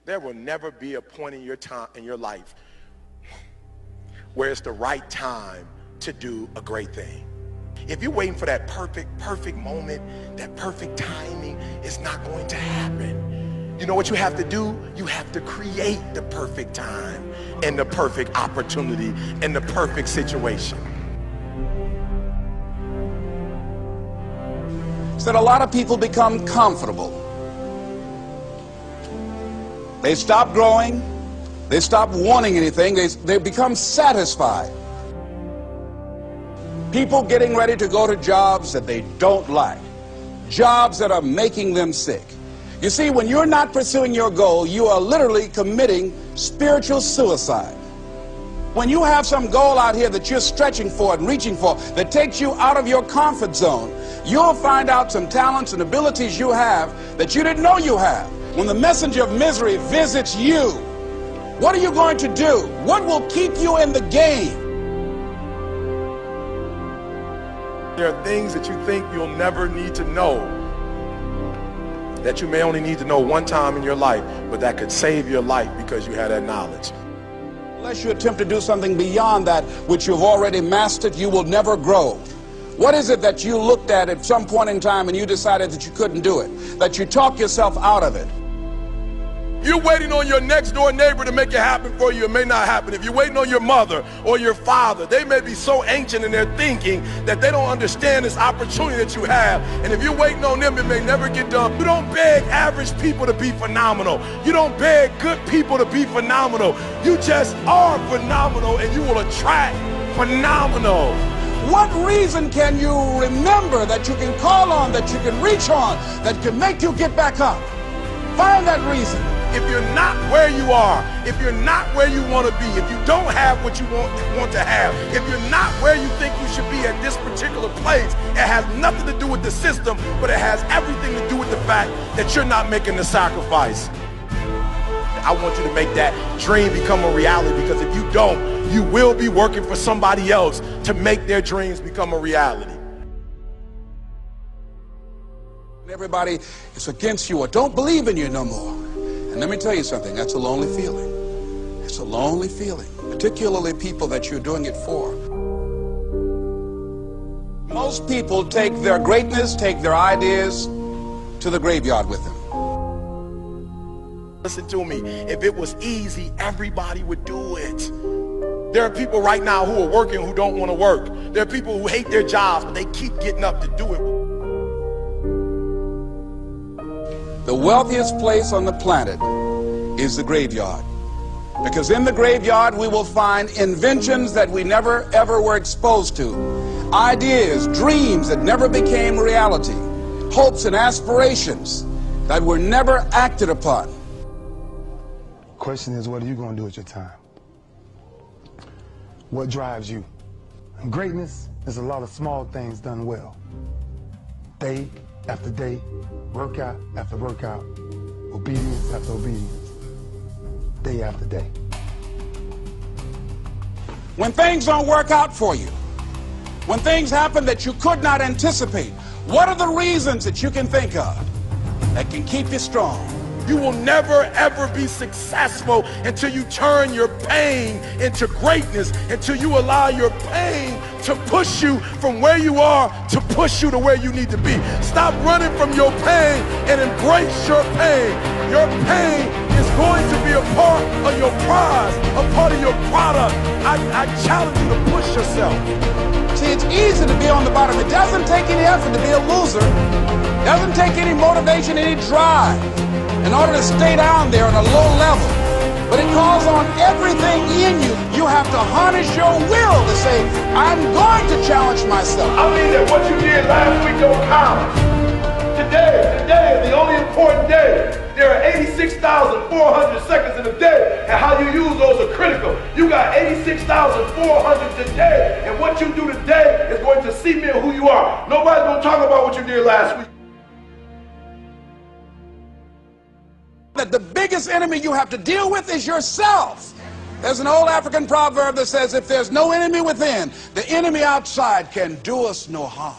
There will never be a point in your life where it's the right time to do a great thing. If you're waiting for that perfect moment, that perfect timing, it's not going to happen. You know what you have to do? You have to create the perfect time and the perfect opportunity and the perfect situation. So that a lot of people become comfortable. They stop growing. They stop wanting anything. They become satisfied. People getting ready to go to jobs that they don't like. Jobs that are making them sick. You see, when you're not pursuing your goal, you are literally committing spiritual suicide. When you have some goal out here that you're stretching for and reaching for that takes you out of your comfort zone, you'll find out some talents and abilities you have that you didn't know you have. When the messenger of misery visits you, what are you going to do? What will keep you in the game? There are things that you think you'll never need to know, that you may only need to know one time in your life, but that could save your life because you had that knowledge. Unless you attempt to do something beyond that which you've already mastered, you will never grow. What is it that you looked at some point in time and you decided that you couldn't do it, that you talked yourself out of it? You're waiting on your next door neighbor to make it happen for you. It may not happen. If you're waiting on your mother or your father, they may be so ancient in their thinking that they don't understand this opportunity that you have. And if you're waiting on them, it may never get done. You don't beg average people to be phenomenal. You don't beg good people to be phenomenal. You just are phenomenal, and you will attract phenomenal. What reason can you remember that you can call on, that you can reach on, that can make you get back up? Find that reason. If you're not where you are, if you're not where you want to be, if you don't have what you want to have, if you're not where you think you should be at this particular place, it has nothing to do with the system, but it has everything to do with the fact that you're not making the sacrifice. I want you to make that dream become a reality, because if you don't, you will be working for somebody else to make their dreams become a reality. Everybody is against you or don't believe in you no more. And let me tell you something, that's a lonely feeling. It's a lonely feeling, particularly people that you're doing it for. Most people take their greatness, take their ideas to the graveyard with them. Listen to me, if it was easy, everybody would do it. There are people right now who are working who don't want to work. There are people who hate their jobs, but they keep getting up to do it. The wealthiest place on the planet is the graveyard. Because in the graveyard we will find inventions that we never ever were exposed to. Ideas, dreams that never became reality. Hopes and aspirations that were never acted upon. Question is, what are you going to do with your time? What drives you? And greatness is a lot of small things done well. Day after day, workout after workout, obedience after obedience, day after day. When things don't work out for you, when things happen that you could not anticipate, what are the reasons that you can think of that can keep you strong? You will never ever be successful until you turn your pain into greatness, until you allow your pain to push you from where you are to push you to where you need to be. Stop running from your pain and embrace your pain. Your pain is going to be a part of your prize, a part of your product. I challenge you to push yourself. See, it's easy to be on the bottom. It doesn't take any effort to be a loser. It doesn't take any motivation, any drive in order to stay down there on a low level. But it calls on everything in you. You have to harness your will to say, I'm going to challenge myself. I mean that what you did last week don't count. Today is the only important day. There are 86,400 seconds in a day, and how you use those are critical. You got 86,400 today, and what you do today is going to cement who you are. Nobody's going to talk about what you did last week. That the biggest enemy you have to deal with is yourself. There's an old African proverb that says, if there's no enemy within, the enemy outside can do us no harm.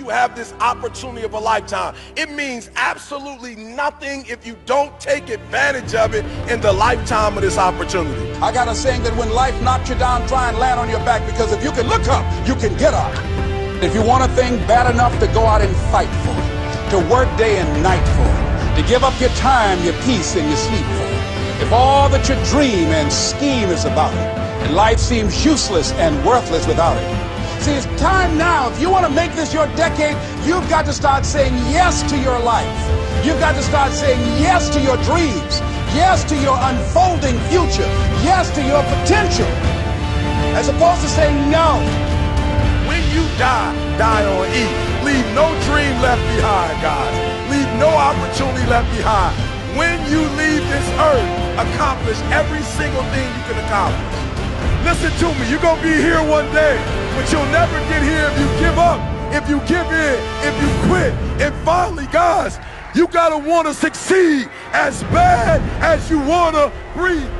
you have this opportunity of a lifetime. It means absolutely nothing if you don't take advantage of it in the lifetime of this opportunity. I got a saying that when life knocks you down, try and land on your back, because if you can look up, you can get up. If you want a thing bad enough to go out and fight for it, to work day and night for it, to give up your time, your peace, and your sleep for it, if all that you dream and scheme is about it, and life seems useless and worthless without it. See, it's time now. If you want to make this your decade, you've got to start saying yes to your life. You've got to start saying yes to your dreams, yes to your unfolding future, yes to your potential, as opposed to saying no. When you die, die on E. Leave no dream left behind, guys. Leave no opportunity left behind. When you leave this earth, accomplish every single thing you can accomplish. Listen to me, you're going to be here one day, but you'll never get here if you give up, if you give in, if you quit. And finally, guys, you got to want to succeed as bad as you want to breathe.